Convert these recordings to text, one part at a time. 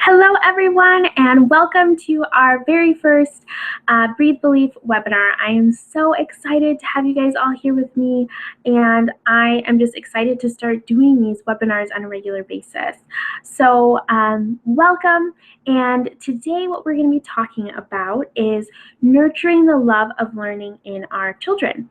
Hello, everyone, and welcome to our very first Breathe Belief webinar. I am so excited to have you guys all here with me, and I am just excited to start doing these webinars on a regular basis. So welcome, and today what we're going to be talking about is nurturing the love of learning in our children.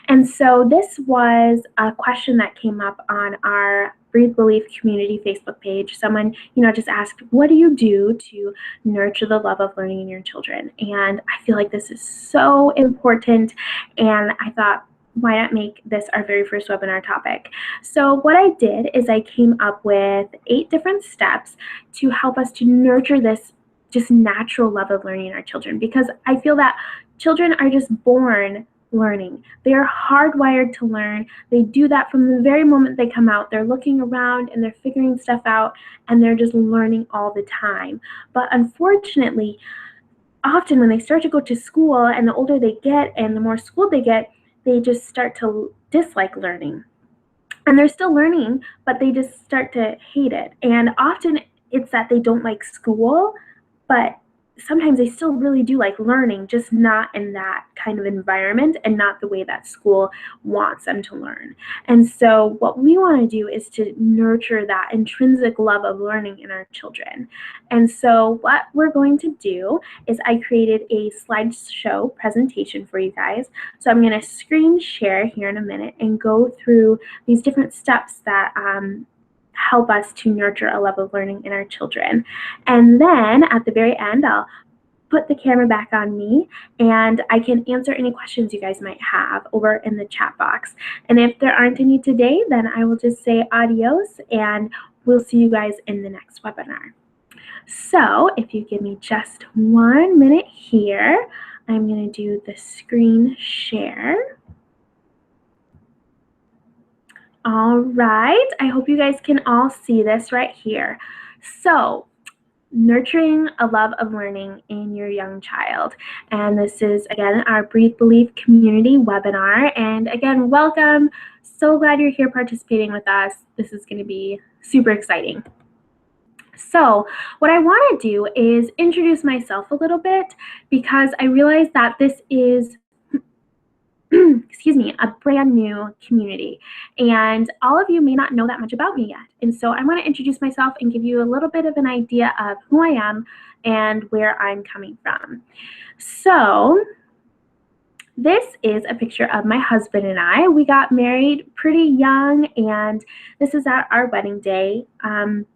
And so this was a question that came up on our Breathe Belief community Facebook page. Someone, just asked, what do you do to nurture the love of learning in your children? And I feel like this is so important, and I thought, why not make this our very first webinar topic? So what I did is I came up with 8 different steps to help us to nurture this just natural love of learning in our children, because I feel that children are just born learning. They are hardwired to learn. They do that from the very moment they come out. They're looking around and they're figuring stuff out, and they're just learning all the time. But unfortunately, often when they start to go to school, and the older they get and the more schooled they get, they just start to dislike learning. And they're still learning, but they just start to hate it. And often it's that they don't like school, but sometimes they still really do like learning, just not in that kind of environment and not the way that school wants them to learn. And so what we want to do is to nurture that intrinsic love of learning in our children. And so what we're going to do is I created a slideshow presentation for you guys. So I'm going to screen share here in a minute and go through these different steps that help us to nurture a love of learning in our children. And then at the very end, I'll put the camera back on me, and I can answer any questions you guys might have over in the chat box. And if there aren't any today, then I will just say adios, and we'll see you guys in the next webinar. So if you give me just 1 minute here, I'm going to do the screen share. All right, I hope you guys can all see this right here. So, nurturing a love of learning in your young child. And this is, again, our Breathe Belief community webinar. And again, welcome. So glad you're here participating with us. This is going to be super exciting. So what I want to do is introduce myself a little bit, because I realize that this is a brand new community, and all of you may not know that much about me yet. And so I want to introduce myself and give you a little bit of an idea of who I am and where I'm coming from. So this is a picture of my husband and I. We got married pretty young, and this is at our wedding day. And,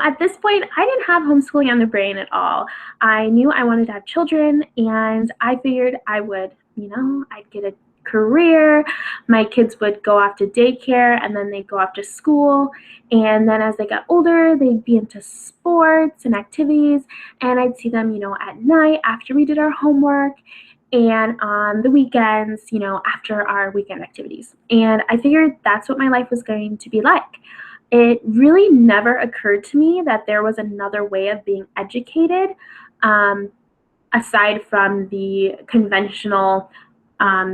at this point, I didn't have homeschooling on the brain at all. I knew I wanted to have children, and I figured I would, I'd get a career. My kids would go off to daycare, and then they'd go off to school. And then as they got older, they'd be into sports and activities, and I'd see them, at night after we did our homework, and on the weekends, after our weekend activities. And I figured that's what my life was going to be like. It really never occurred to me that there was another way of being educated, aside from the conventional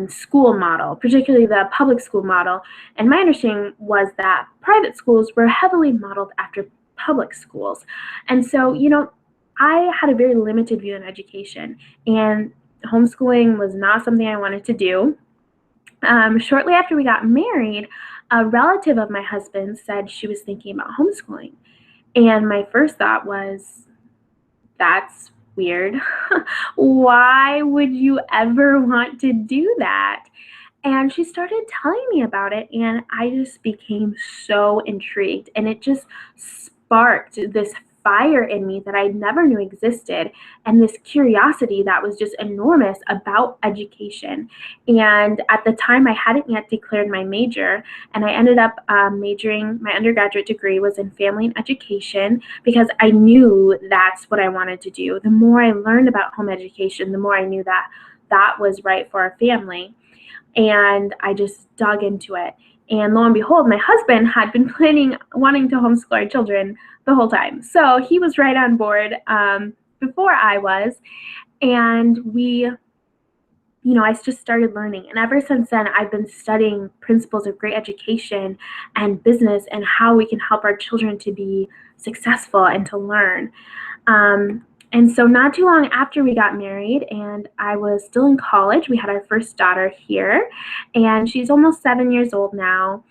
school model, particularly the public school model. And my understanding was that private schools were heavily modeled after public schools. And so, I had a very limited view on education, and homeschooling was not something I wanted to do. Shortly after we got married, a relative of my husband said she was thinking about homeschooling. And my first thought was, that's weird. Why would you ever want to do that? And she started telling me about it, and I just became so intrigued. And it just sparked this fire in me that I never knew existed, and this curiosity that was just enormous about education. And at the time, I hadn't yet declared my major, and I ended up majoring. My undergraduate degree was in family and education, because I knew that's what I wanted to do. The more I learned about home education, the more I knew that that was right for our family. And I just dug into it. And lo and behold, my husband had been wanting to homeschool our children the whole time. So he was right on board before I was. And we I just started learning. And ever since then, I've been studying principles of great education and business and how we can help our children to be successful and to learn. And so, not too long after we got married, and I was still in college, we had our first daughter here, and she's almost 7 years old now.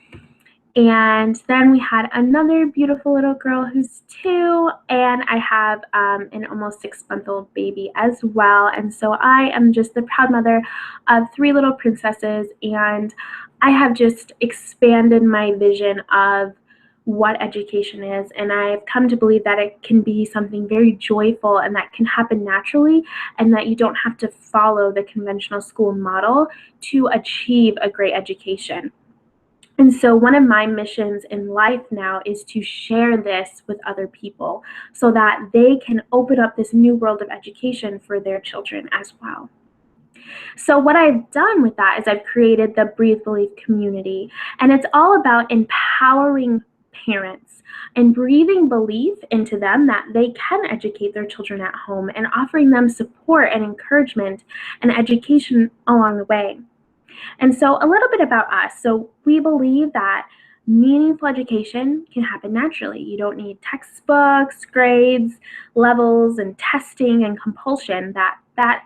And then we had another beautiful little girl who's 2, and I have an almost 6-month-old baby as well. And so I am just the proud mother of 3 little princesses, and I have just expanded my vision of what education is. And I've come to believe that it can be something very joyful and that can happen naturally, and that you don't have to follow the conventional school model to achieve a great education. And so one of my missions in life now is to share this with other people so that they can open up this new world of education for their children as well. So what I've done with that is I've created the Breathe Belief community, and it's all about empowering parents and breathing belief into them that they can educate their children at home, and offering them support and encouragement and education along the way. And so a little bit about us. So we believe that meaningful education can happen naturally. You don't need textbooks, grades, levels, and testing and compulsion. That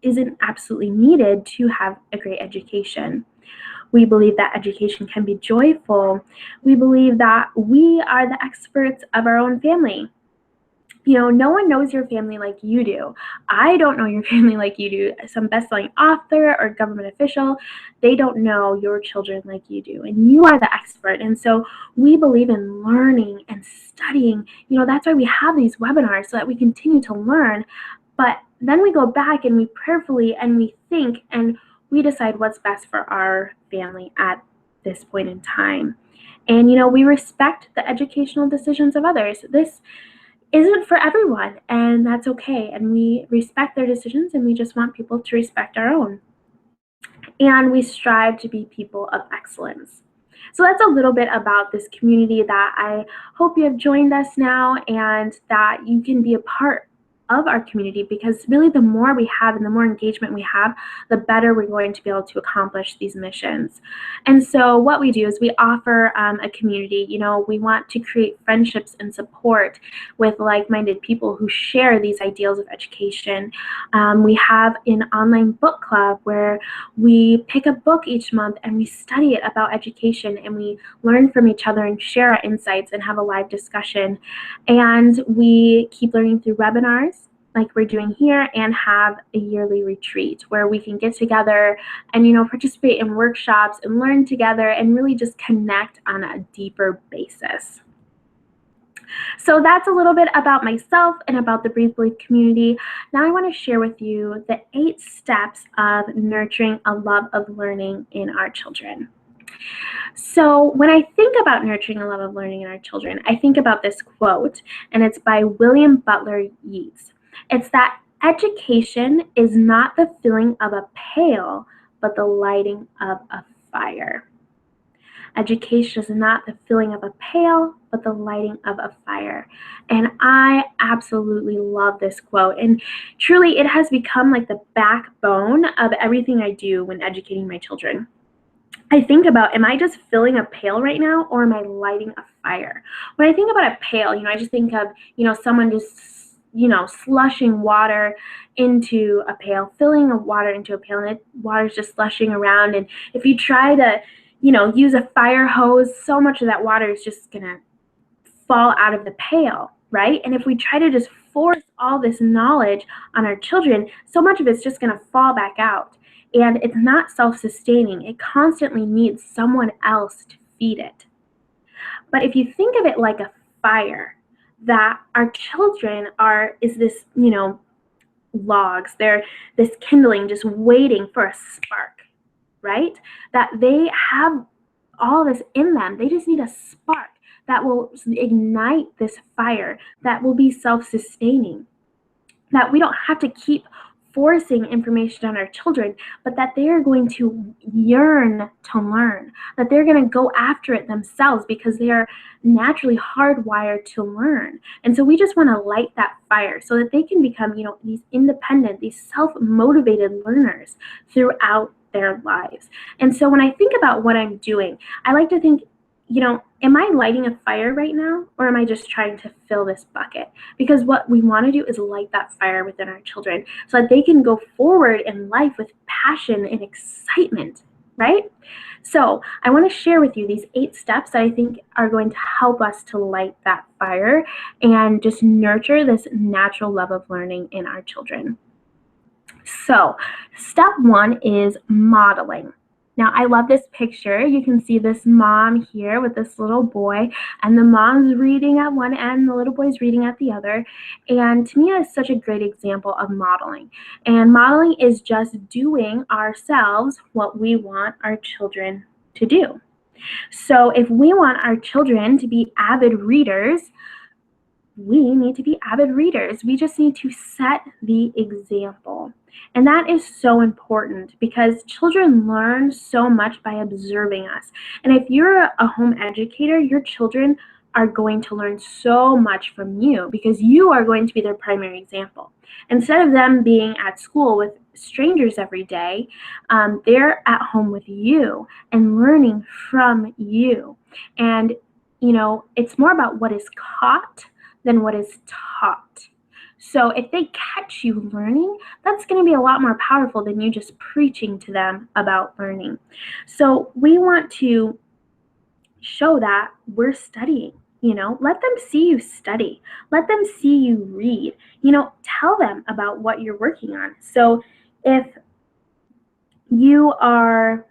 isn't absolutely needed to have a great education. We believe that education can be joyful. We believe that we are the experts of our own family. No one knows your family like you do. I don't know your family like you do. Some best-selling author or government official, they don't know your children like you do. And you are the expert. And so we believe in learning and studying. That's why we have these webinars, so that we continue to learn. But then we go back and we prayerfully and we think and we decide what's best for our family at this point in time. And we respect the educational decisions of others. This isn't for everyone, and that's okay. And we respect their decisions, and we just want people to respect our own. And we strive to be people of excellence. So that's a little bit about this community that I hope you have joined us now, and that you can be a part of our community, because really the more we have and the more engagement we have, the better we're going to be able to accomplish these missions. And so what we do is we offer a community. We want to create friendships and support with like-minded people who share these ideals of education. We have an online book club where we pick a book each month and we study it about education, and we learn from each other and share our insights and have a live discussion. And we keep learning through webinars like we're doing here, and have a yearly retreat where we can get together and participate in workshops and learn together and really just connect on a deeper basis. So that's a little bit about myself and about the Breathe Belief community. Now I want to share with you the 8 steps of nurturing a love of learning in our children. So when I think about nurturing a love of learning in our children, I think about this quote, and it's by William Butler Yeats. It's that education is not the filling of a pail, but the lighting of a fire. Education is not the filling of a pail, but the lighting of a fire. And I absolutely love this quote. And truly, it has become like the backbone of everything I do when educating my children. I think about, am I just filling a pail right now, or am I lighting a fire? When I think about a pail, I just think of, someone just, slushing water into a pail, filling the water into a pail, and water's just slushing around. And if you try to, use a fire hose, so much of that water is just gonna fall out of the pail, right? And if we try to just force all this knowledge on our children, so much of it's just gonna fall back out. And it's not self-sustaining. It constantly needs someone else to feed it. But if you think of it like a fire, that our children is this, logs. They're this kindling just waiting for a spark, right? That they have all this in them. They just need a spark that will ignite this fire, that will be self-sustaining. That we don't have to keep forcing information on our children, but that they are going to yearn to learn, that they're going to go after it themselves because they are naturally hardwired to learn. And so we just want to light that fire so that they can become, these independent, these self-motivated learners throughout their lives. And so when I think about what I'm doing, I like to think, am I lighting a fire right now, or am I just trying to fill this bucket? Because what we want to do is light that fire within our children so that they can go forward in life with passion and excitement, right? So I want to share with you these 8 steps that I think are going to help us to light that fire and just nurture this natural love of learning in our children. So step 1 is modeling. Now, I love this picture. You can see this mom here with this little boy, and the mom's reading at one end, the little boy's reading at the other. And to me, it's such a great example of modeling. And modeling is just doing ourselves what we want our children to do. So if we want our children to be avid readers, we need to be avid readers. We just need to set the example. And that is so important because children learn so much by observing us. And if you're a home educator, your children are going to learn so much from you because you are going to be their primary example. Instead of them being at school with strangers every day, they're at home with you and learning from you. And, it's more about what is caught than what is taught. So if they catch you learning, that's going to be a lot more powerful than you just preaching to them about learning. So we want to show that we're studying. Let them see you study. Let them see you read. Tell them about what you're working on. So if you are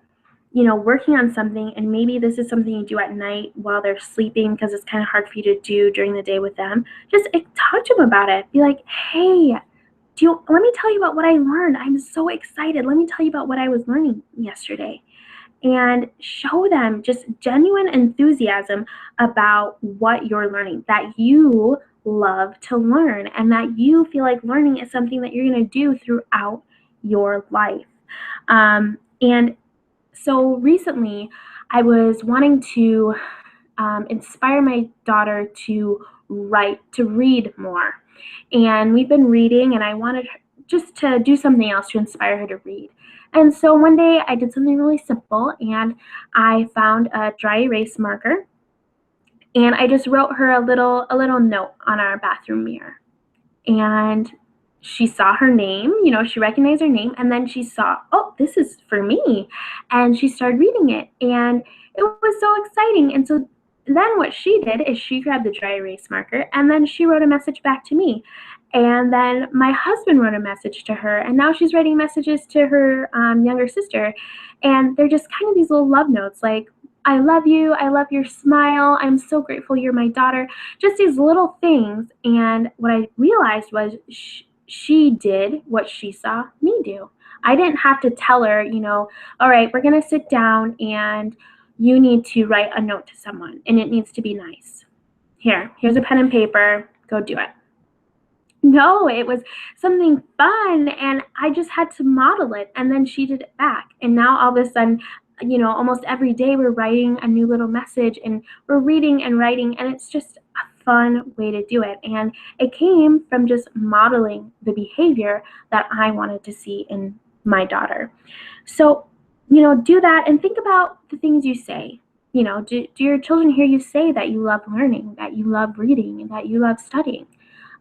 working on something, and maybe this is something you do at night while they're sleeping because it's kind of hard for you to do during the day with them, just talk to them about it. Be like, hey, let me tell you about what I learned. I'm so excited. Let me tell you about what I was learning yesterday. And show them just genuine enthusiasm about what you're learning, that you love to learn, and that you feel like learning is something that you're going to do throughout your life. And so recently, I was wanting to inspire my daughter to read more. And we've been reading, and I wanted her just to do something else to inspire her to read. And so one day I did something really simple, and I found a dry erase marker, and I just wrote her a little note on our bathroom mirror. And she saw her name, she recognized her name, and then she saw, oh, this is for me. And she started reading it, and it was so exciting. And so then what she did is she grabbed the dry erase marker, and then she wrote a message back to me. And then my husband wrote a message to her, and now she's writing messages to her younger sister. And they're just kind of these little love notes like, I love you. I love your smile. I'm so grateful you're my daughter. Just these little things. And what I realized was she did what she saw me do. I didn't have to tell her, all right, we're going to sit down and you need to write a note to someone and it needs to be nice. Here's a pen and paper. Go do it. No, it was something fun, and I just had to model it, and then she did it back. And now all of a sudden, almost every day we're writing a new little message, and we're reading and writing, and it's just a fun way to do it. And it came from just modeling the behavior that I wanted to see in my daughter. So, do that and think about the things you say. Do your children hear you say that you love learning, that you love reading, and that you love studying?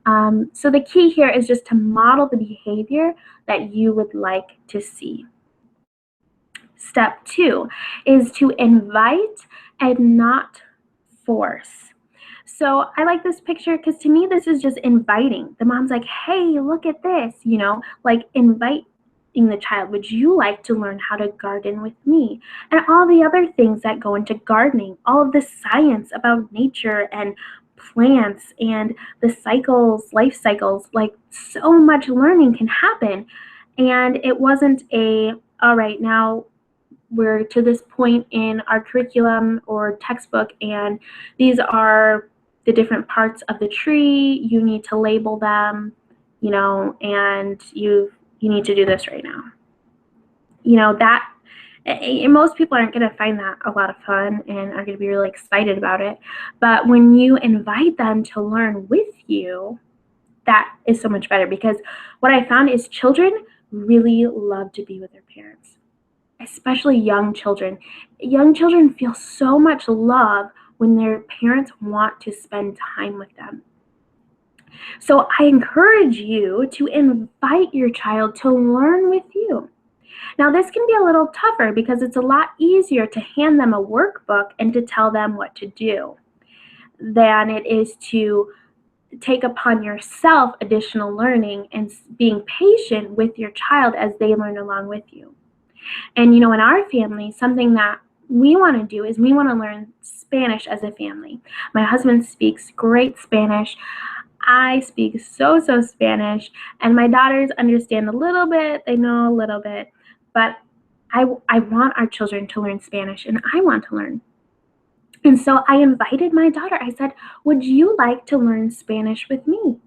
So the key here is just to model the behavior that you would like to see. Step 2 is to invite and not force. So I like this picture because to me, this is just inviting. The mom's like, hey, look at this, like inviting the child. Would you like to learn how to garden with me? And all the other things that go into gardening, all of the science about nature and plants and the life cycles, like so much learning can happen. And it wasn't all right, now we're to this point in our curriculum or textbook, and these are the different parts of the tree. You need to label them, and you need to do this right now. You know, that most people aren't going to find that a lot of fun and are going to be really excited about it. But when you invite them to learn with you, that is so much better, because what I found is children really love to be with their parents, especially young children. Young children feel so much love when their parents want to spend time with them. So I encourage you to invite your child to learn with you. Now, this can be a little tougher because it's a lot easier to hand them a workbook and to tell them what to do than it is to take upon yourself additional learning and being patient with your child as they learn along with you. And, in our family, something that we want to do is we want to learn Spanish as a family. My husband speaks great Spanish. I speak so Spanish, and my daughters understand a little bit, they know a little bit, but I want our children to learn Spanish, and I want to learn. And so I invited my daughter. I said, would you like to learn Spanish with me?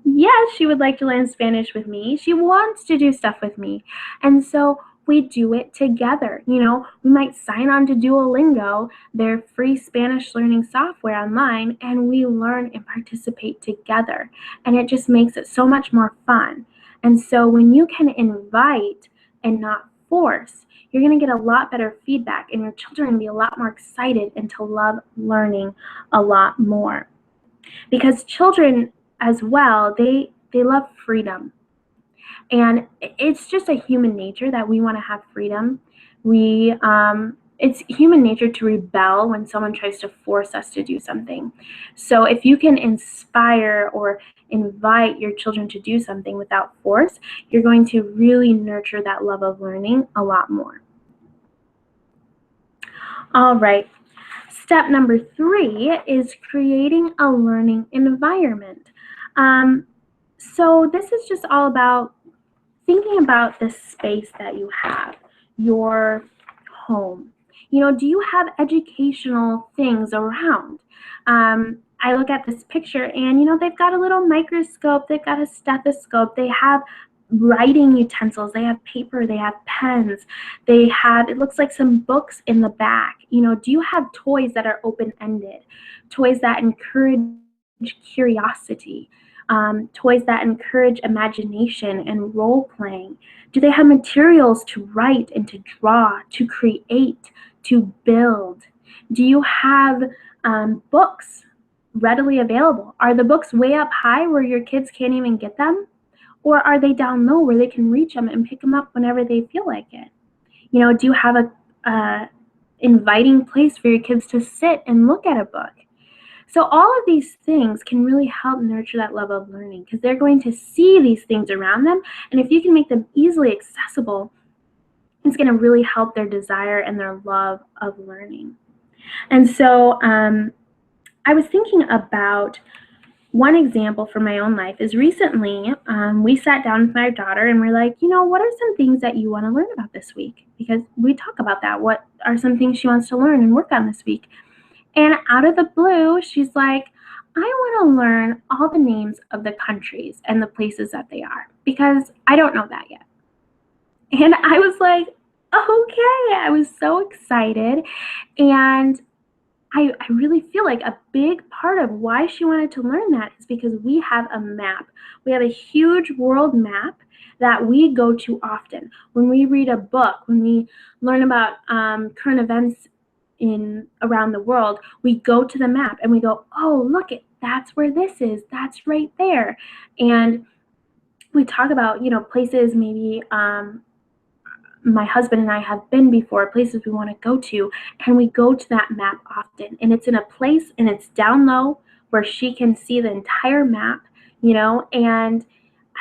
Yes, she would like to learn Spanish with me. She wants to do stuff with me. And so we do it together. We might sign on to Duolingo, their free Spanish learning software online, and we learn and participate together. And it just makes it so much more fun. And so when you can invite and not force, you're going to get a lot better feedback, and your children are going to be a lot more excited and to love learning a lot more. Because children as well, they love freedom. And it's just a human nature that we want to have freedom. It's human nature to rebel when someone tries to force us to do something. So if you can inspire or invite your children to do something without force, you're going to really nurture that love of learning a lot more. All right. Step number 3 is creating a learning environment. So this is just all about thinking about the space that you have, your home. Do you have educational things around? I look at this picture and, they've got a little microscope, they've got a stethoscope, they have writing utensils, they have paper, they have pens, they have, it looks like some books in the back. Do you have toys that are open-ended, toys that encourage curiosity, toys that encourage imagination and role playing? Do they have materials to write and to draw, to create, to build? Do you have books readily available? Are the books way up high where your kids can't even get them? Or are they down low where they can reach them and pick them up whenever they feel like it? Do you have a inviting place for your kids to sit and look at a book? So all of these things can really help nurture that love of learning, because they're going to see these things around them. And if you can make them easily accessible, it's going to really help their desire and their love of learning. And so I was thinking about one example from my own life is recently we sat down with my daughter and we're like, what are some things that you want to learn about this week? Because we talk about that. What are some things she wants to learn and work on this week? And out of the blue, she's like, I want to learn all the names of the countries and the places that they are, because I don't know that yet. And I was like, okay. I was so excited. And I really feel like a big part of why she wanted to learn that is because we have a map. We have a huge world map that we go to often. When we read a book, when we learn about current events around the world, we go to the map and we go, oh, look, that's where this is. That's right there. And we talk about, places maybe my husband and I have been before, places we want to go to, and we go to that map often. And it's in a place and it's down low where she can see the entire map, and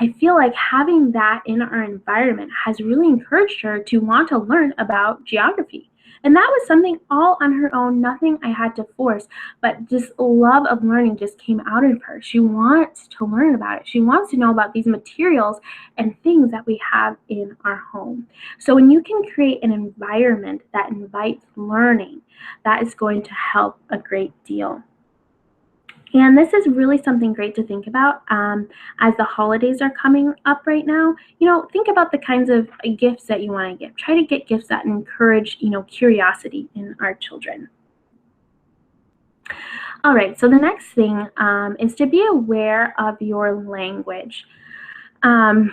I feel like having that in our environment has really encouraged her to want to learn about geography. And that was something all on her own, nothing I had to force, but this love of learning just came out of her. She wants to learn about it. She wants to know about these materials and things that we have in our home. So when you can create an environment that invites learning, that is going to help a great deal. And this is really something great to think about as the holidays are coming up right now. Think about the kinds of gifts that you want to give. Try to get gifts that encourage, curiosity in our children. All right, so the next thing is to be aware of your language. Um,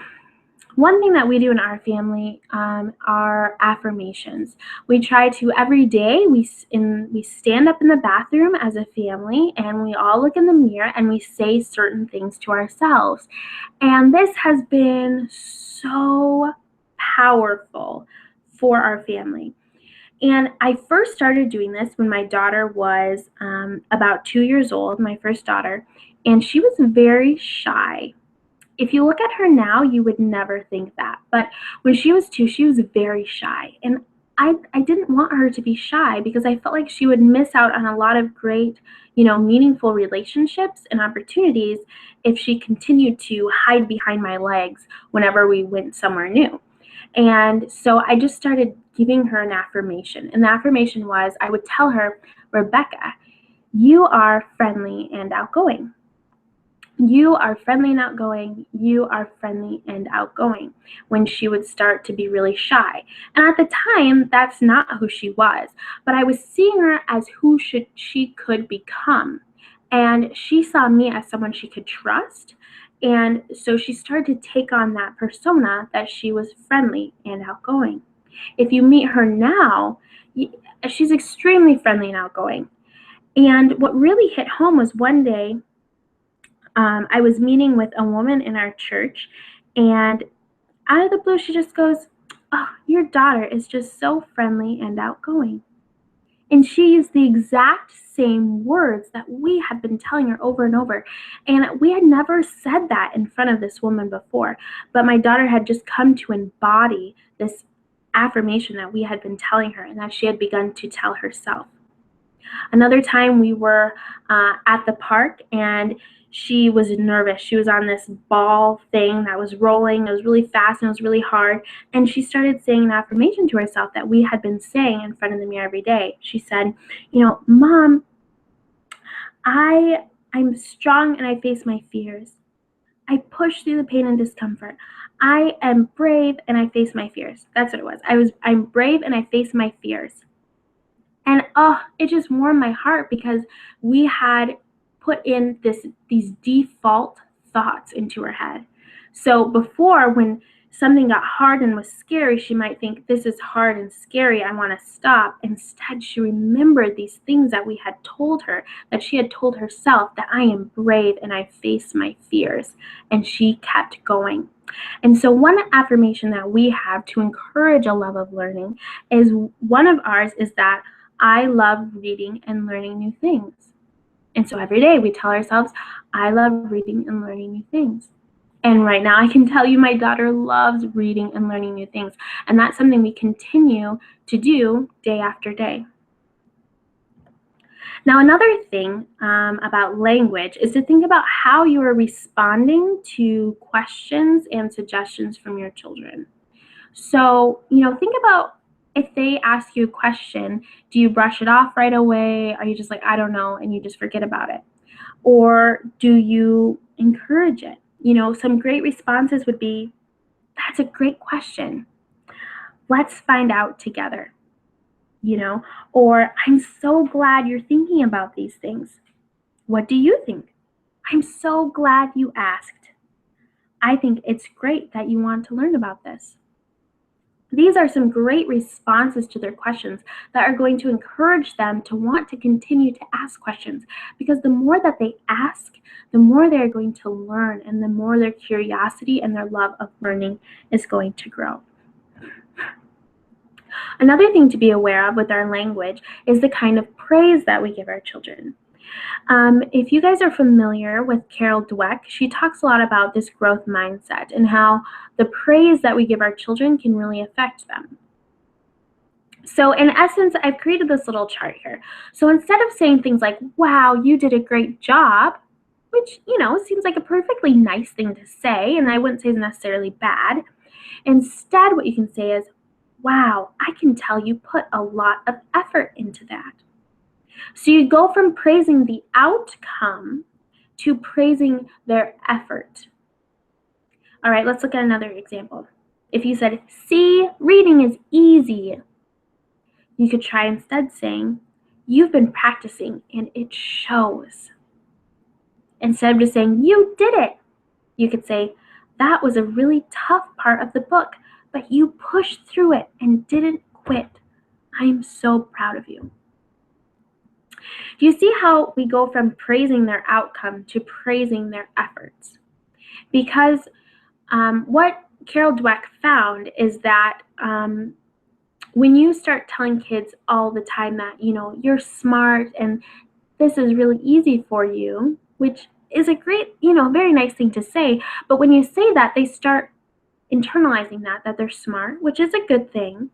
One thing that we do in our family are affirmations. We try to every day. We stand up in the bathroom as a family, and we all look in the mirror and we say certain things to ourselves. And this has been so powerful for our family. And I first started doing this when my daughter was about 2 years old, my first daughter, and she was very shy. If you look at her now, you would never think that. But when she was 2, she was very shy. And I didn't want her to be shy because I felt like she would miss out on a lot of great, meaningful relationships and opportunities if she continued to hide behind my legs whenever we went somewhere new. And so I just started giving her an affirmation. And the affirmation was I would tell her, Rebecca, you are friendly and outgoing. You are friendly and outgoing. You are friendly and outgoing, when she would start to be really shy. And at the time, that's not who she was. But I was seeing her as who she could become. And she saw me as someone she could trust. And so she started to take on that persona that she was friendly and outgoing. If you meet her now, she's extremely friendly and outgoing. And what really hit home was one day I was meeting with a woman in our church, and out of the blue, she just goes, "Oh, your daughter is just so friendly and outgoing." And she used the exact same words that we had been telling her over and over. And we had never said that in front of this woman before. But my daughter had just come to embody this affirmation that we had been telling her and that she had begun to tell herself. Another time we were at the park, and she was nervous. She was on this ball thing that was rolling. It was really fast and it was really hard. And she started saying an affirmation to herself that we had been saying in front of the mirror every day. She said, Mom, I'm strong and I face my fears. I push through the pain and discomfort. I am brave and I face my fears. That's what it was. I'm brave and I face my fears. And it just warmed my heart because we had put in these default thoughts into her head. So before, when something got hard and was scary, she might think, this is hard and scary, I want to stop. Instead, she remembered these things that we had told her, that she had told herself, that I am brave and I face my fears. And she kept going. And so one affirmation that we have to encourage a love of learning is one of ours is that I love reading and learning new things. And so every day we tell ourselves, I love reading and learning new things. And right now I can tell you my daughter loves reading and learning new things. And that's something we continue to do day after day. Now, another thing about language is to think about how you are responding to questions and suggestions from your children. So, think about if they ask you a question, do you brush it off right away? Are you just like, I don't know, and you just forget about it? Or do you encourage it? Some great responses would be, that's a great question. Let's find out together. Or I'm so glad you're thinking about these things. What do you think? I'm so glad you asked. I think it's great that you want to learn about this. These are some great responses to their questions that are going to encourage them to want to continue to ask questions, because the more that they ask, the more they're going to learn, and the more their curiosity and their love of learning is going to grow. Another thing to be aware of with our language is the kind of praise that we give our children. If you guys are familiar with Carol Dweck, she talks a lot about this growth mindset and how the praise that we give our children can really affect them. So in essence, I've created this little chart here. So instead of saying things like, wow, you did a great job, which, seems like a perfectly nice thing to say, and I wouldn't say is necessarily bad. Instead, what you can say is, wow, I can tell you put a lot of effort into that. So you go from praising the outcome to praising their effort. All right, let's look at another example. If you said, "See, reading is easy," you could try instead saying, "You've been practicing and it shows." Instead of just saying, "You did it," you could say, "That was a really tough part of the book, but you pushed through it and didn't quit. I'm so proud of you." Do you see how we go from praising their outcome to praising their efforts? Because what Carol Dweck found is that when you start telling kids all the time that, you're smart and this is really easy for you, which is a great, very nice thing to say. But when you say that, they start internalizing that they're smart, which is a good thing.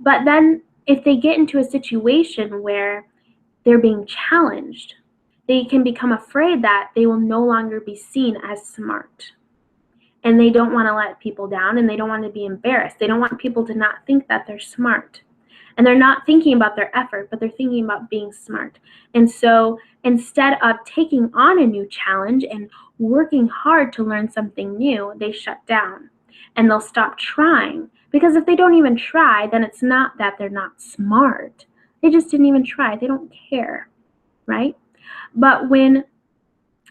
But then if they get into a situation where they're being challenged, they can become afraid that they will no longer be seen as smart. And they don't want to let people down, and they don't want to be embarrassed. They don't want people to not think that they're smart. And they're not thinking about their effort, but they're thinking about being smart. And so instead of taking on a new challenge and working hard to learn something new, they shut down and they'll stop trying. Because if they don't even try, then it's not that they're not smart. They just didn't even try. They don't care, right? But when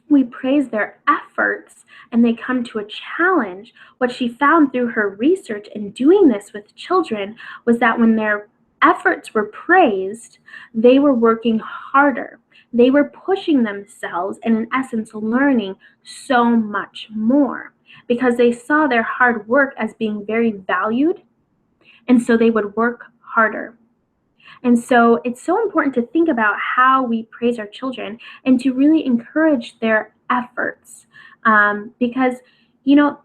we praise their efforts and they come to a challenge, what she found through her research in doing this with children was that when their efforts were praised, they were working harder. They were pushing themselves and, in essence, learning so much more because they saw their hard work as being very valued, and so they would work harder. And so it's so important to think about how we praise our children and to really encourage their efforts because,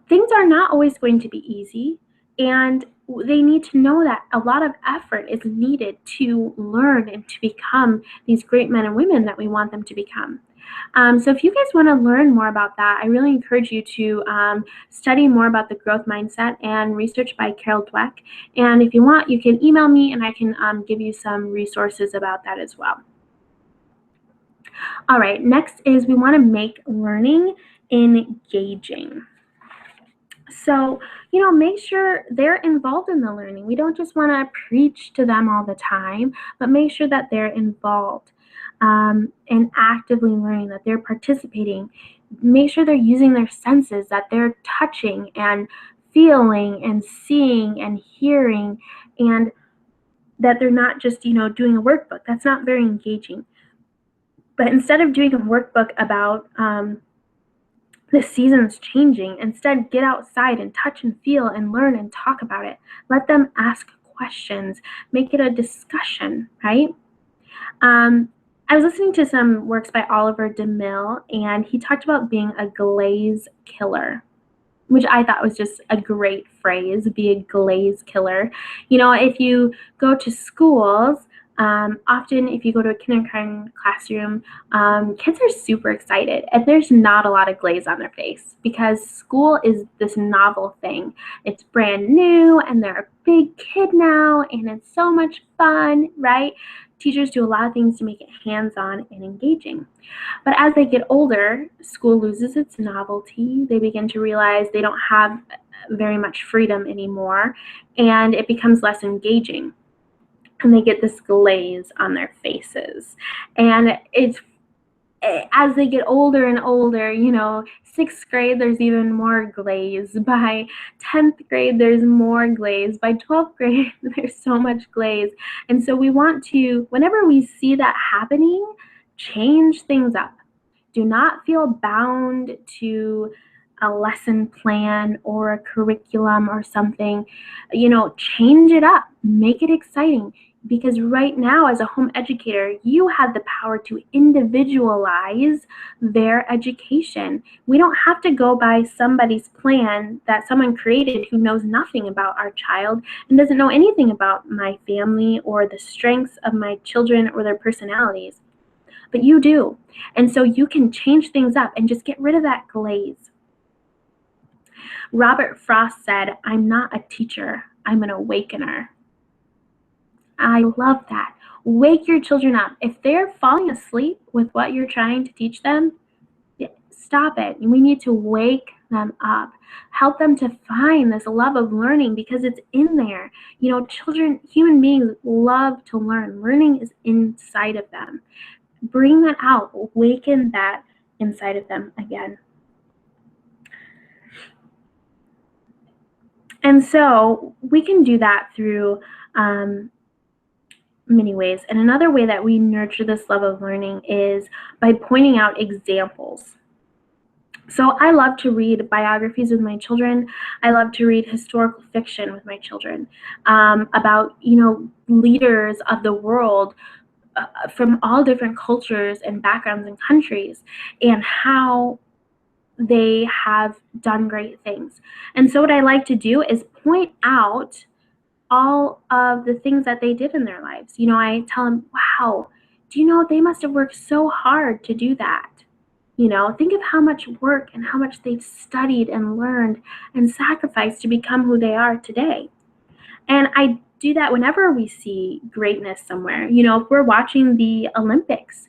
things are not always going to be easy. And they need to know that a lot of effort is needed to learn and to become these great men and women that we want them to become. So if you guys want to learn more about that, I really encourage you to study more about the growth mindset and research by Carol Dweck. And if you want, you can email me and I can give you some resources about that as well. All right, next is we want to make learning engaging. So, make sure they're involved in the learning. We don't just want to preach to them all the time, but make sure that they're involved and actively learning, that they're participating. Make sure they're using their senses, that they're touching and feeling and seeing and hearing, and that they're not just, doing a workbook. That's not very engaging. But instead of doing a workbook about the season's changing, instead get outside and touch and feel and learn and talk about it. Let them ask questions. Make it a discussion, right? I was listening to some works by Oliver DeMille, and he talked about being a glaze killer, which I thought was just a great phrase, be a glaze killer. If you go to schools, often if you go to a kindergarten classroom, kids are super excited and there's not a lot of glaze on their face because school is this novel thing. It's brand new and they're a big kid now and it's so much fun, right? Teachers do a lot of things to make it hands-on and engaging. But as they get older, school loses its novelty. They begin to realize they don't have very much freedom anymore, and it becomes less engaging. And they get this glaze on their faces. And it's as they get older and older, 6th grade, there's even more glaze. By 10th grade, there's more glaze. By 12th grade, there's so much glaze. And so we want to, whenever we see that happening, change things up. Do not feel bound to a lesson plan or a curriculum or something. Change it up, make it exciting. Because right now, as a home educator, you have the power to individualize their education. We don't have to go by somebody's plan that someone created who knows nothing about our child and doesn't know anything about my family or the strengths of my children or their personalities. But you do. And so you can change things up and just get rid of that glaze. Robert Frost said, "I'm not a teacher, I'm an awakener." I love that. Wake your children up. If they're falling asleep with what you're trying to teach them, stop it. We need to wake them up, help them to find this love of learning because it's in there. Children, human beings love to learn. Learning is inside of them. Bring that out, awaken that inside of them again. And so we can do that through many ways. And another way that we nurture this love of learning is by pointing out examples. So I love to read biographies with my children. I love to read historical fiction with my children about, leaders of the world from all different cultures and backgrounds and countries, and how they have done great things. And so what I like to do is point out all of the things that they did in their lives. I tell them, wow, do you know they must have worked so hard to do that? Think of how much work and how much they've studied and learned and sacrificed to become who they are today. And I do that whenever we see greatness somewhere. If we're watching the Olympics,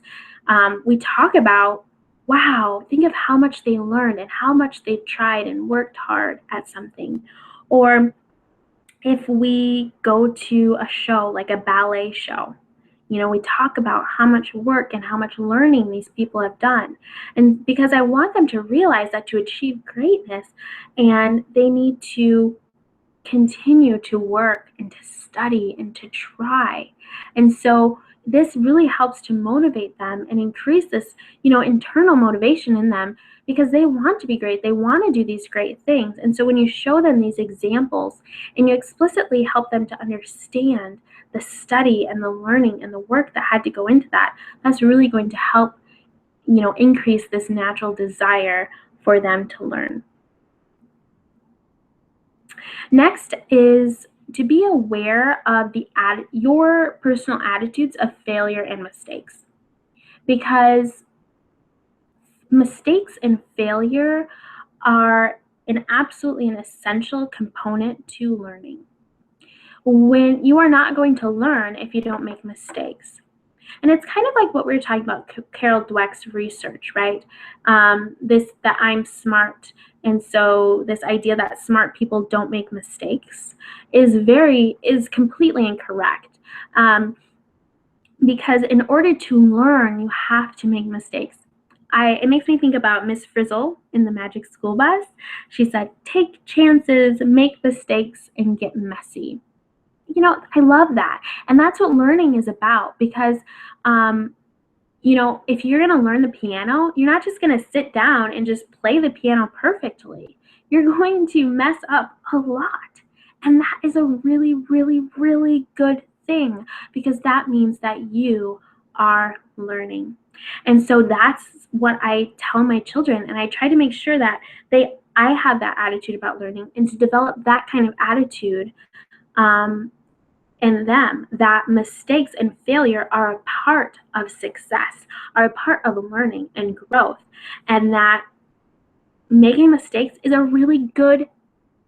we talk about, wow, think of how much they learned and how much they've tried and worked hard at something. Or if we go to a show, like a ballet show, we talk about how much work and how much learning these people have done. And because I want them to realize that to achieve greatness, and they need to continue to work and to study and to try. And so this really helps to motivate them and increase this, internal motivation in them, because they want to be great. They want to do these great things. And so when you show them these examples and you explicitly help them to understand the study and the learning and the work that had to go into that, that's really going to help, increase this natural desire for them to learn. Next is to be aware of your personal attitudes of failure and mistakes, because mistakes and failure are absolutely an essential component to learning. When you are not going to learn if you don't make mistakes. And it's kind of like what we were talking about, Carol Dweck's research, right? That I'm smart, and so this idea that smart people don't make mistakes is completely incorrect. Because in order to learn, you have to make mistakes. It makes me think about Miss Frizzle in the Magic School Bus. She said, "Take chances, make mistakes, and get messy." I love that. And that's what learning is about, because, if you're going to learn the piano, you're not just going to sit down and just play the piano perfectly. You're going to mess up a lot. And that is a really, really, really good thing, because that means that you are learning. And so that's what I tell my children. And I try to make sure that I have that attitude about learning, and to develop that kind of attitude in them, that mistakes and failure are a part of success, are a part of learning and growth, and that making mistakes is a really good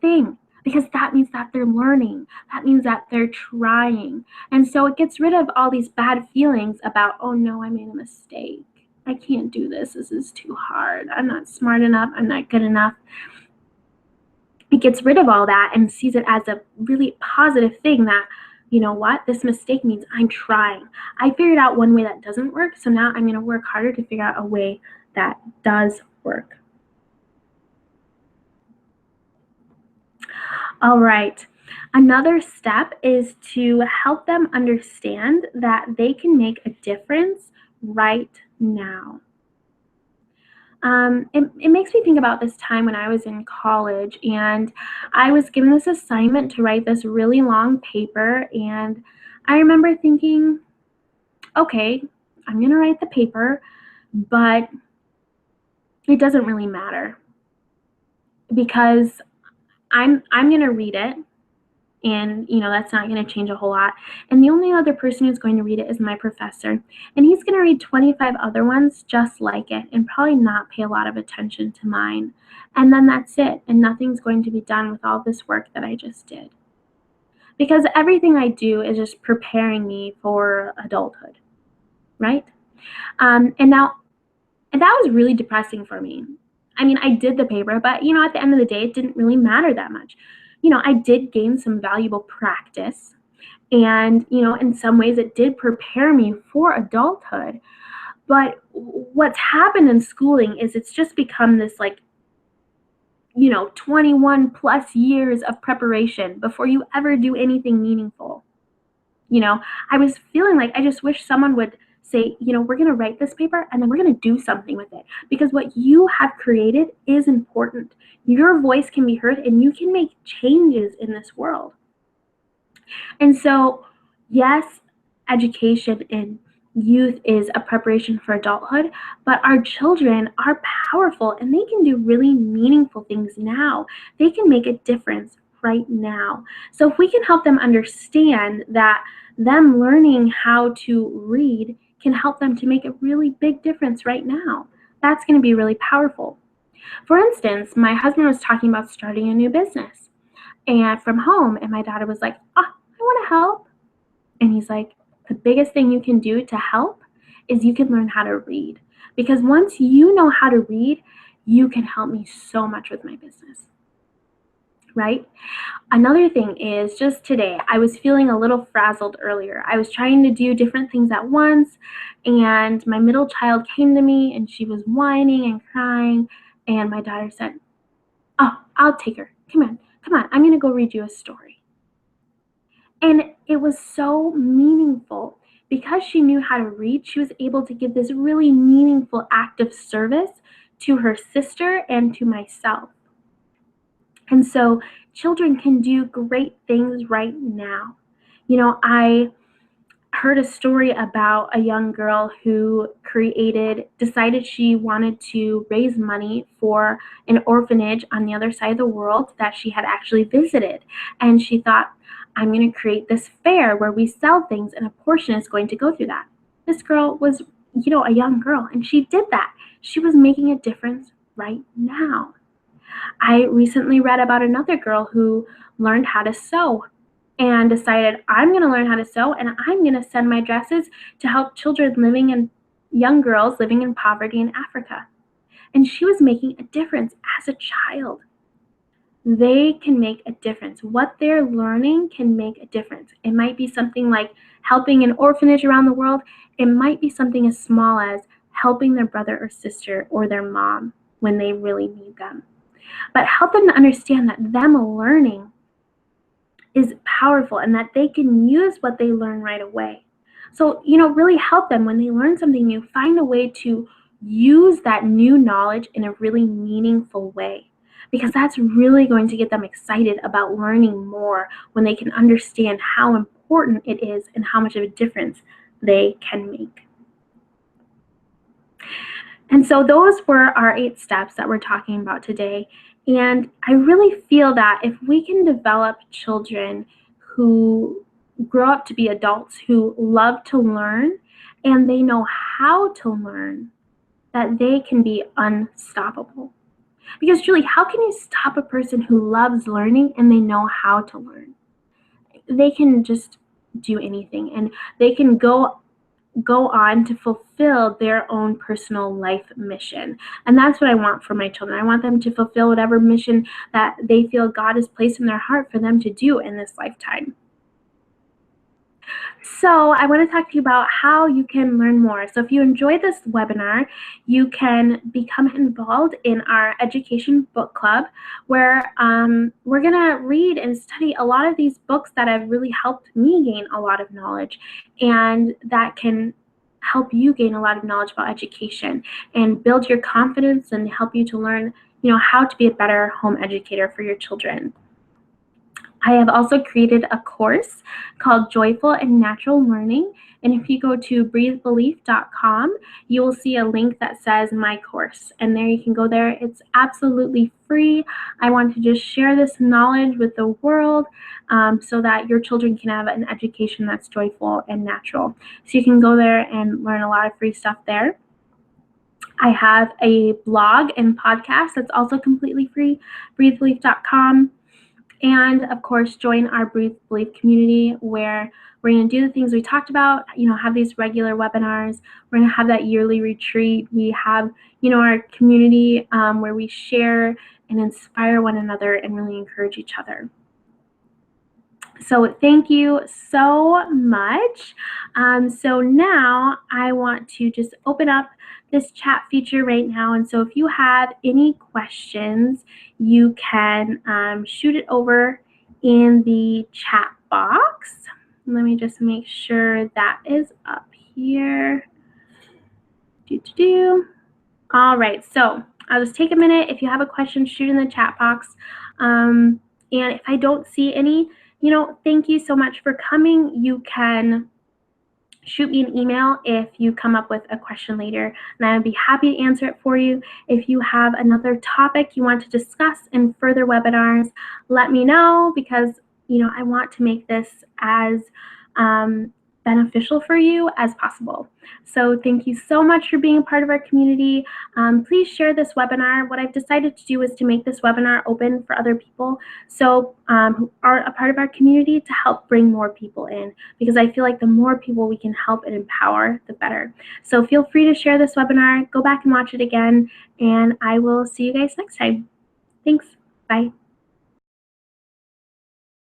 thing, because that means that they're learning. That means that they're trying. And so it gets rid of all these bad feelings about, oh no, I made a mistake. I can't do this. This is too hard. I'm not smart enough. I'm not good enough. It gets rid of all that and sees it as a really positive thing, that, you know what, this mistake means I'm trying. I figured out one way that doesn't work, so now I'm going to work harder to figure out a way that does work. All right. Another step is to help them understand that they can make a difference right now. It makes me think about this time when I was in college, and I was given this assignment to write this really long paper, and I remember thinking, okay, I'm going to write the paper, but it doesn't really matter, because I'm going to read it, and that's not going to change a whole lot. And the only other person who's going to read it is my professor, and he's going to read 25 other ones just like it and probably not pay a lot of attention to mine. And then that's it, and nothing's going to be done with all this work that I just did, because everything I do is just preparing me for adulthood, right? And now And that was really depressing for me. I mean, I did the paper, but at the end of the day, it didn't really matter that much. I did gain some valuable practice. And, in some ways, it did prepare me for adulthood. But what's happened in schooling is it's just become this 21 plus years of preparation before you ever do anything meaningful. I was feeling like I just wish someone would say, we're going to write this paper and then we're going to do something with it, because what you have created is important. Your voice can be heard and you can make changes in this world. And so, yes, education in youth is a preparation for adulthood, but our children are powerful and they can do really meaningful things now. They can make a difference right now. So if we can help them understand that them learning how to read can help them to make a really big difference right now, that's going to be really powerful. For instance, my husband was talking about starting a new business and from home, and my daughter was like, I want to help. And he's like, the biggest thing you can do to help is you can learn how to read. Because once you know how to read, you can help me so much with my business. Right? Another thing is just today, I was feeling a little frazzled earlier. I was trying to do different things at once, and my middle child came to me and she was whining and crying. And my daughter said, I'll take her. Come on. I'm going to go read you a story. And it was so meaningful. Because she knew how to read, she was able to give this really meaningful act of service to her sister and to myself. And so children can do great things right now. I heard a story about a young girl who decided she wanted to raise money for an orphanage on the other side of the world that she had actually visited. And she thought, I'm going to create this fair where we sell things and a portion is going to go through that. This girl was, a young girl, and she did that. She was making a difference right now. I recently read about another girl who learned how to sew and decided, I'm going to learn how to sew and I'm going to send my dresses to help young girls living in poverty in Africa. And she was making a difference as a child. They can make a difference. What they're learning can make a difference. It might be something like helping an orphanage around the world. It might be something as small as helping their brother or sister or their mom when they really need them. But help them to understand that them learning is powerful and that they can use what they learn right away. So, really help them when they learn something new, find a way to use that new knowledge in a really meaningful way, because that's really going to get them excited about learning more when they can understand how important it is and how much of a difference they can make. And so those were our 8 steps that we're talking about today. And I really feel that if we can develop children who grow up to be adults who love to learn and they know how to learn, that they can be unstoppable. Because truly, how can you stop a person who loves learning and they know how to learn? They can just do anything, and they can go on to fulfill their own personal life mission. And that's what I want for my children. I want them to fulfill whatever mission that they feel God has placed in their heart for them to do in this lifetime. So I want to talk to you about how you can learn more. So if you enjoyed this webinar, you can become involved in our education book club, where we're going to read and study a lot of these books that have really helped me gain a lot of knowledge, and that can help you gain a lot of knowledge about education and build your confidence and help you to learn, how to be a better home educator for your children. I have also created a course called Joyful and Natural Learning. And if you go to breathebelief.com, you will see a link that says My Course. And there you can go there. It's absolutely free. I want to just share this knowledge with the world so that your children can have an education that's joyful and natural. So you can go there and learn a lot of free stuff there. I have a blog and podcast that's also completely free, breathebelief.com. And of course, join our Breathe Believe community where we're going to do the things we talked about, have these regular webinars. We're going to have that yearly retreat. We have, our community where we share and inspire one another and really encourage each other. So thank you so much. So now I want to just open up this chat feature right now. And so if you have any questions, you can shoot it over in the chat box. Let me just make sure that is up here. All right, so I'll just take a minute. If you have a question, shoot in the chat box. And if I don't see any, thank you so much for coming. You can shoot me an email if you come up with a question later, and I would be happy to answer it for you. If you have another topic you want to discuss in further webinars, let me know, because I want to make this as beneficial for you as possible. So thank you so much for being a part of our community. Please share this webinar. What I've decided to do is to make this webinar open for other people who are a part of our community, to help bring more people in, because I feel like the more people we can help and empower, the better. So feel free to share this webinar, go back and watch it again, and I will see you guys next time. Thanks. Bye.